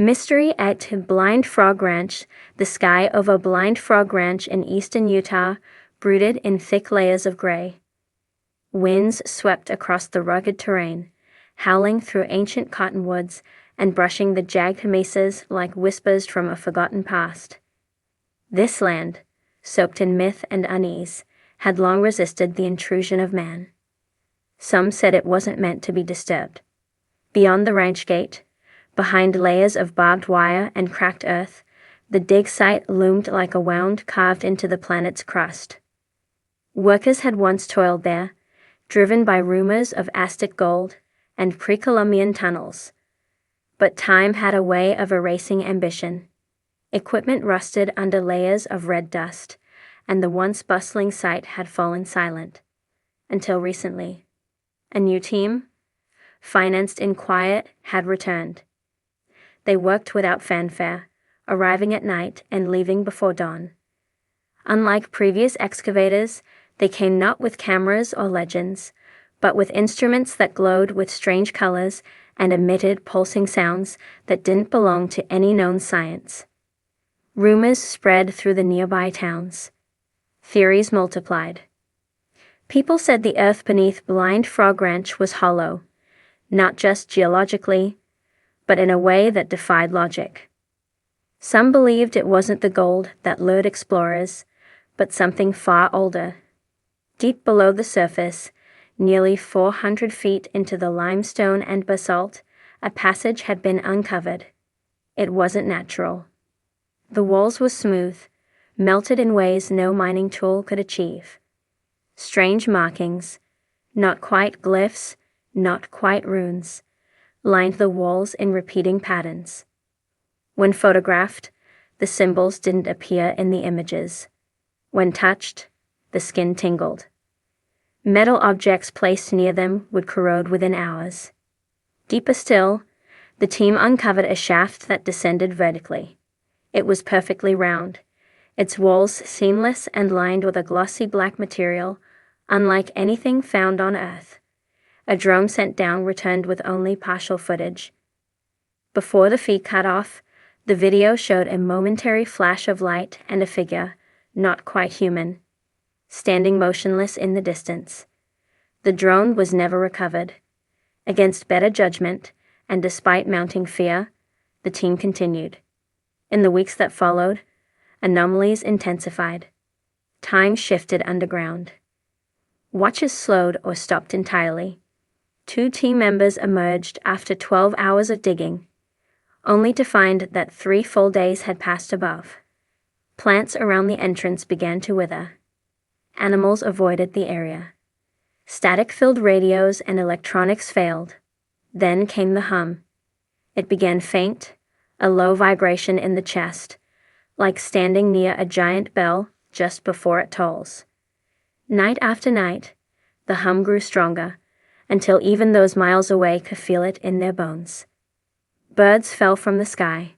Mystery at Blind Frog Ranch. The sky of a blind frog ranch in eastern Utah brooded in thick layers of gray. Winds swept across the rugged terrain, howling through ancient cottonwoods and brushing the jagged mesas like whispers from a forgotten past. This land, soaked in myth and unease, had long resisted the intrusion of man. Some said it wasn't meant to be disturbed. Beyond the ranch gate, behind layers of barbed wire and cracked earth, the dig site loomed like a wound carved into the planet's crust. Workers had once toiled there, driven by rumors of Aztec gold and pre-Columbian tunnels. But time had a way of erasing ambition. Equipment rusted under layers of red dust, and the once bustling site had fallen silent. Until recently. A new team, financed in quiet, had returned. They worked without fanfare, arriving at night and leaving before dawn. Unlike previous excavators, they came not with cameras or legends, but with instruments that glowed with strange colors and emitted pulsing sounds that didn't belong to any known science. Rumors spread through the nearby towns. Theories multiplied. People said the earth beneath Blind Frog Ranch was hollow, not just geologically, but in a way that defied logic. Some believed it wasn't the gold that lured explorers, but something far older. Deep below the surface, nearly 400 feet into the limestone and basalt, a passage had been uncovered. It wasn't natural. The walls were smooth, melted in ways no mining tool could achieve. Strange markings, not quite glyphs, not quite runes, lined the walls in repeating patterns. When photographed, the symbols didn't appear in the images. When touched, the skin tingled. Metal objects placed near them would corrode within hours. Deeper still, the team uncovered a shaft that descended vertically. It was perfectly round, its walls seamless and lined with a glossy black material, unlike anything found on Earth. A drone sent down returned with only partial footage. Before the feed cut off, the video showed a momentary flash of light and a figure, not quite human, standing motionless in the distance. The drone was never recovered. Against better judgment, and despite mounting fear, the team continued. In the weeks that followed, anomalies intensified. Time shifted underground. Watches slowed or stopped entirely. 2 team members emerged after 12 hours of digging, only to find that 3 full days had passed above. Plants around the entrance began to wither. Animals avoided the area. Static-filled radios and electronics failed. Then came the hum. It began faint, a low vibration in the chest, like standing near a giant bell just before it tolls. Night after night, the hum grew stronger, until even those miles away could feel it in their bones. Birds fell from the sky.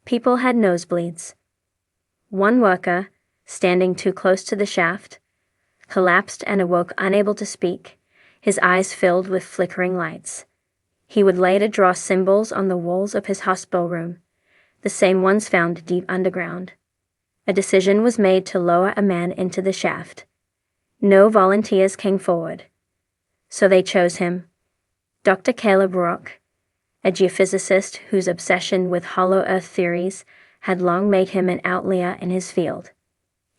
People had nosebleeds. One worker, standing too close to the shaft, collapsed and awoke unable to speak, his eyes filled with flickering lights. He would later draw symbols on the walls of his hospital room, the same ones found deep underground. A decision was made to lower a man into the shaft. No volunteers came forward. So they chose him. Dr. Caleb Rourke, a geophysicist whose obsession with hollow earth theories had long made him an outlier in his field.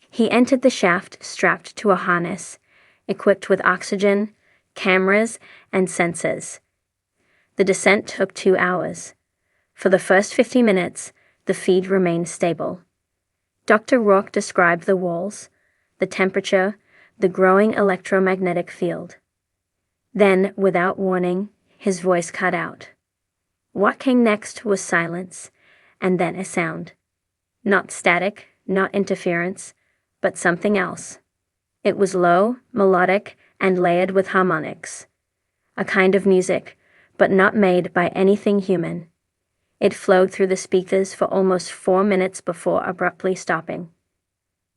He entered the shaft strapped to a harness, equipped with oxygen, cameras, and sensors. The descent took 2 hours. For the first 50 minutes, the feed remained stable. Dr. Rourke described the walls, the temperature, the growing electromagnetic field. Then, without warning, his voice cut out. What came next was silence, and then a sound. Not static, not interference, but something else. It was low, melodic, and layered with harmonics. A kind of music, but not made by anything human. It flowed through the speakers for almost 4 minutes before abruptly stopping.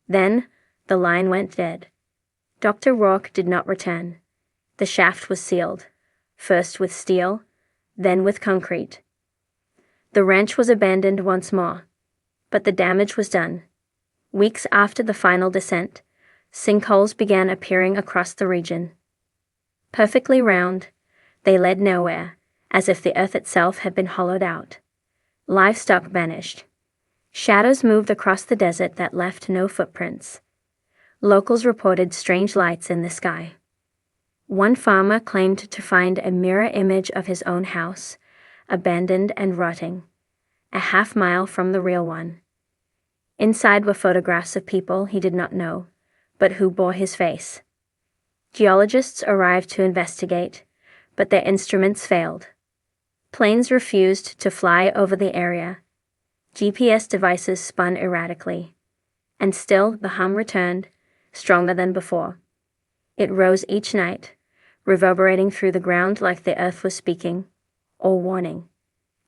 Then, the line went dead. Dr. Rourke did not return. The shaft was sealed, first with steel, then with concrete. The ranch was abandoned once more, but the damage was done. Weeks after the final descent, sinkholes began appearing across the region. Perfectly round, they led nowhere, as if the earth itself had been hollowed out. Livestock vanished. Shadows moved across the desert that left no footprints. Locals reported strange lights in the sky. One farmer claimed to find a mirror image of his own house, abandoned and rotting, a half-mile from the real one. Inside were photographs of people he did not know, but who bore his face. Geologists arrived to investigate, but their instruments failed. Planes refused to fly over the area. GPS devices spun erratically. And still the hum returned, stronger than before. It rose each night, reverberating through the ground like the earth was speaking, or warning.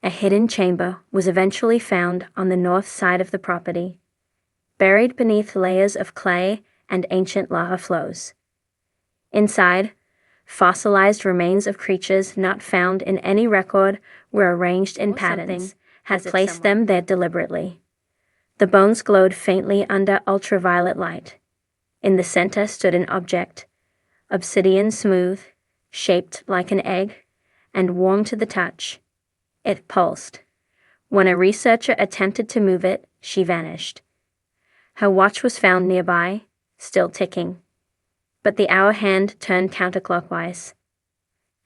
A hidden chamber was eventually found on the north side of the property, buried beneath layers of clay and ancient lava flows. Inside, fossilized remains of creatures not found in any record were arranged in patterns, had placed them there deliberately. The bones glowed faintly under ultraviolet light. In the center stood an object, obsidian smooth, shaped like an egg, and warm to the touch. It pulsed. When a researcher attempted to move it, she vanished. Her watch was found nearby, still ticking. But the hour hand turned counterclockwise.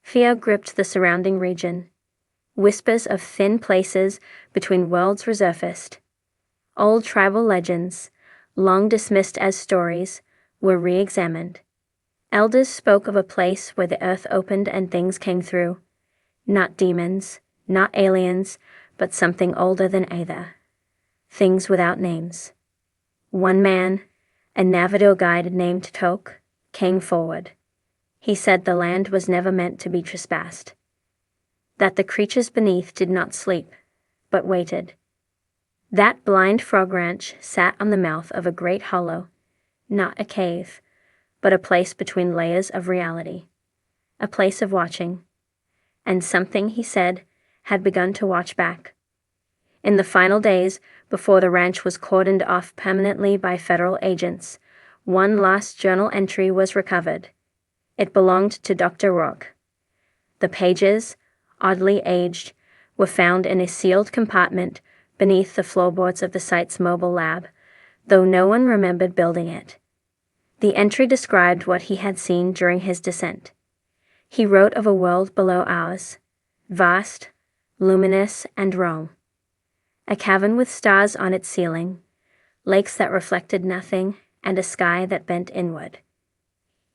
Fear gripped the surrounding region. Whispers of thin places between worlds resurfaced. Old tribal legends, long dismissed as stories, were re-examined. Elders spoke of a place where the earth opened and things came through. Not demons, not aliens, but something older than either. Things without names. One man, a Navajo guide named Tok, came forward. He said the land was never meant to be trespassed. That the creatures beneath did not sleep, but waited. That blind frog ranch sat on the mouth of a great hollow, not a cave, but a place between layers of reality. A place of watching. And something, he said, had begun to watch back. In the final days, before the ranch was cordoned off permanently by federal agents, one last journal entry was recovered. It belonged to Dr. Rourke. The pages, oddly aged, were found in a sealed compartment beneath the floorboards of the site's mobile lab, though no one remembered building it. The entry described what he had seen during his descent. He wrote of a world below ours, vast, luminous, and wrong. A cavern with stars on its ceiling, lakes that reflected nothing, and a sky that bent inward.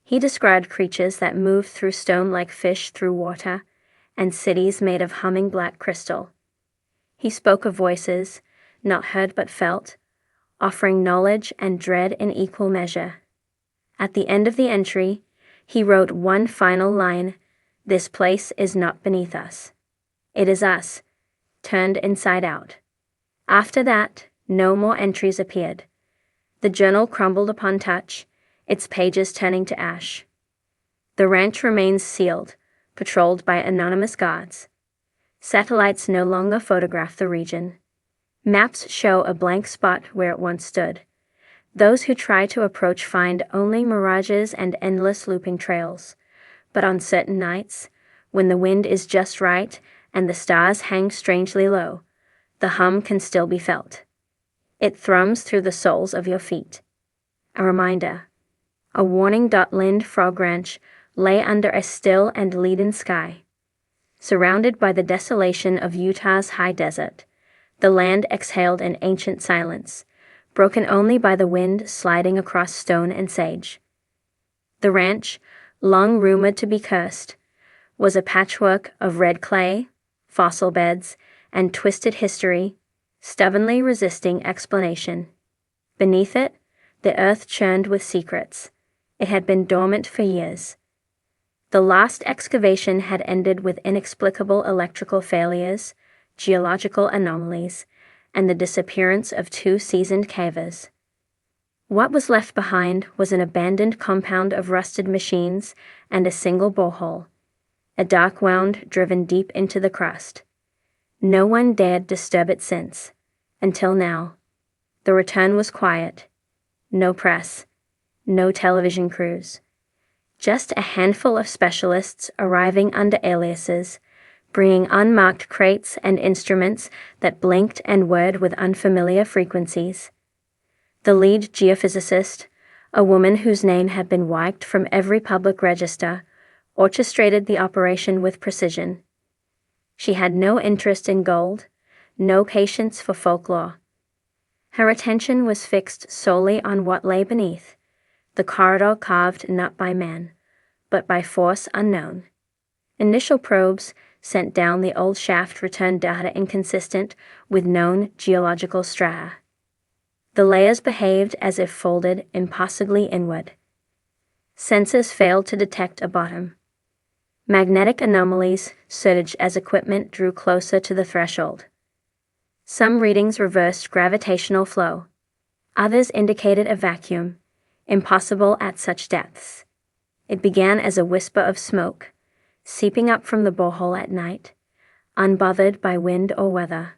He described creatures that moved through stone like fish through water, and cities made of humming black crystal. He spoke of voices, not heard but felt, offering knowledge and dread in equal measure. At the end of the entry, he wrote one final line: "This place is not beneath us. It is us, turned inside out." After that, no more entries appeared. The journal crumbled upon touch, its pages turning to ash. The ranch remains sealed, patrolled by anonymous guards. Satellites no longer photograph the region. Maps show a blank spot where it once stood. Those who try to approach find only mirages and endless looping trails. But on certain nights, when the wind is just right and the stars hang strangely low, the hum can still be felt. It thrums through the soles of your feet. A reminder. A warning. Lind Frog Ranch lay under a still and leaden sky. Surrounded by the desolation of Utah's high desert, the land exhaled an ancient silence, broken only by the wind sliding across stone and sage. The ranch, long rumored to be cursed, was a patchwork of red clay, fossil beds, and twisted history, stubbornly resisting explanation. Beneath it, the earth churned with secrets. It had been dormant for years. The last excavation had ended with inexplicable electrical failures, geological anomalies, and the disappearance of 2 seasoned cavers. What was left behind was an abandoned compound of rusted machines and a single borehole, a dark wound driven deep into the crust. No one dared disturb it since. Until now. The return was quiet. No press. No television crews. Just a handful of specialists arriving under aliases, bringing unmarked crates and instruments that blinked and whirred with unfamiliar frequencies. The lead geophysicist, a woman whose name had been wiped from every public register, orchestrated the operation with precision. She had no interest in gold, no patience for folklore. Her attention was fixed solely on what lay beneath, the corridor carved not by man, but by force unknown. Initial probes sent down the old shaft returned data inconsistent with known geological strata. The layers behaved as if folded impossibly inward. Sensors failed to detect a bottom. Magnetic anomalies surged as equipment drew closer to the threshold. Some readings reversed gravitational flow. Others indicated a vacuum, impossible at such depths. It began as a whisper of smoke, seeping up from the borehole at night, unbothered by wind or weather.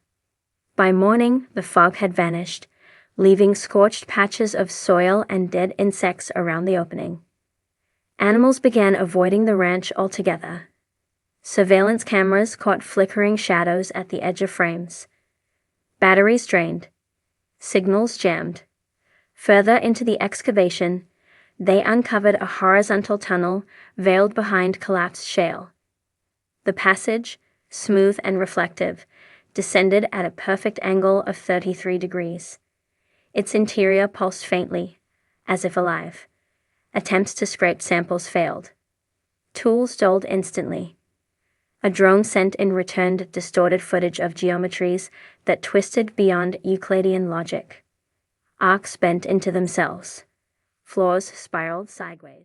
By morning, the fog had vanished, leaving scorched patches of soil and dead insects around the opening. Animals began avoiding the ranch altogether. Surveillance cameras caught flickering shadows at the edge of frames. Batteries drained. Signals jammed. Further into the excavation, they uncovered a horizontal tunnel veiled behind collapsed shale. The passage, smooth and reflective, descended at a perfect angle of 33 degrees. Its interior pulsed faintly, as if alive. Attempts to scrape samples failed. Tools dulled instantly. A drone sent in returned distorted footage of geometries that twisted beyond Euclidean logic. Arcs bent into themselves. Floors spiraled sideways.